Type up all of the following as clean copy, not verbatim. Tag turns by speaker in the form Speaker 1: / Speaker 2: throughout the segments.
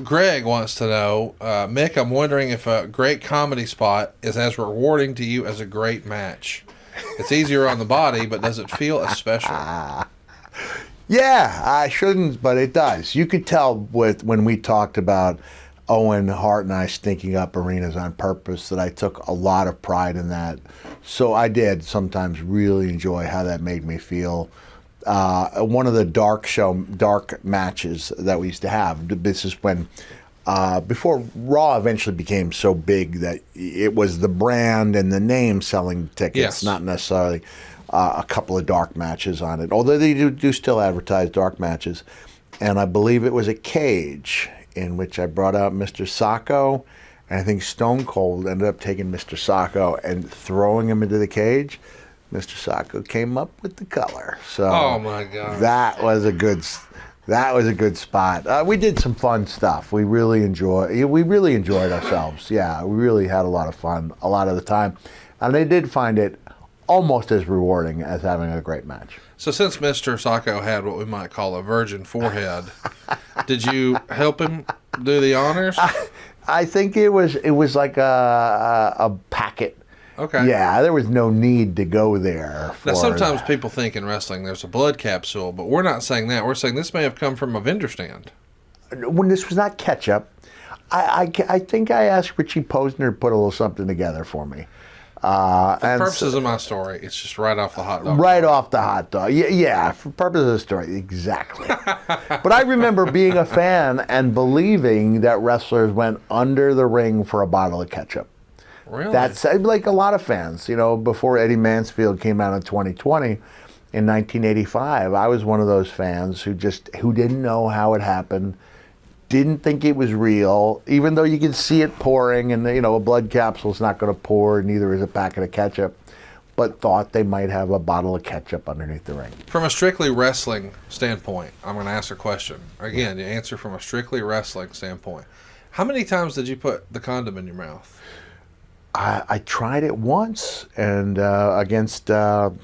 Speaker 1: Greg wants to know, Mick, I'm wondering if a great comedy spot is as rewarding to you as a great match. It's easier on the body, but does it feel as special?
Speaker 2: Yeah, I shouldn't, but it does. You could tell when we talked about Owen Hart and I stinking up arenas on purpose that I took a lot of pride in that. So I did sometimes really enjoy how that made me feel. One of the dark matches that we used to have. This is when before Raw eventually became so big that it was the brand and the name selling tickets,
Speaker 1: Yes.
Speaker 2: not necessarily a couple of dark matches on it. Although they do still advertise dark matches, and I believe it was a cage in which I brought out Mr. Socko, and I think Stone Cold ended up taking Mr. Socko and throwing him into the cage. Mr. Socko came up with the color. So
Speaker 1: Oh, my God.
Speaker 2: that was a good spot. We did some fun stuff. We really enjoyed ourselves. Yeah, we really had a lot of fun a lot of the time, and they did find it almost as rewarding as having a great match.
Speaker 1: So since Mr. Socko had what we might call a virgin forehead, did you help him do the honors?
Speaker 2: I think it was like a packet.
Speaker 1: Okay.
Speaker 2: Yeah, there was no need to go there.
Speaker 1: Now, sometimes people think in wrestling there's a blood capsule, but we're not saying that. We're saying this may have come from a vendor stand.
Speaker 2: When this was not ketchup, I think I asked Richie Posner to put a little something together for me.
Speaker 1: For purposes of my story, it's just right off the hot dog.
Speaker 2: Right off the hot dog. Yeah, for purposes of the story, exactly. But I remember being a fan and believing that wrestlers went under the ring for a bottle of ketchup.
Speaker 1: Really?
Speaker 2: That's like a lot of fans. Before Eddie Mansfield came out in 2020, in 1985, I was one of those fans who didn't know how it happened, didn't think it was real, even though you could see it pouring, and a blood capsule's not going to pour, neither is a packet of ketchup, but thought they might have a bottle of ketchup underneath the ring.
Speaker 1: From a strictly wrestling standpoint, I'm going to ask a question. Again, you answer from a strictly wrestling standpoint. How many times did you put the condom in your mouth?
Speaker 2: I tried it once and against Bart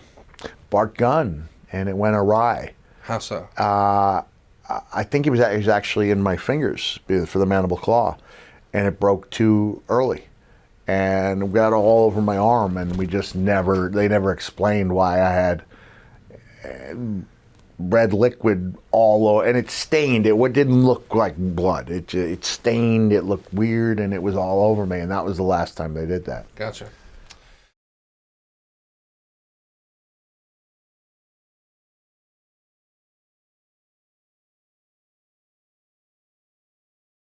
Speaker 2: Gunn, and it went awry.
Speaker 1: How so?
Speaker 2: I think it was actually in my fingers for the mandible claw, and it broke too early, and got all over my arm, and they never explained why I had red liquid all over, and it stained. It didn't look like blood. It stained. It looked weird, and it was all over me, and that was the last time they did that.
Speaker 1: Gotcha.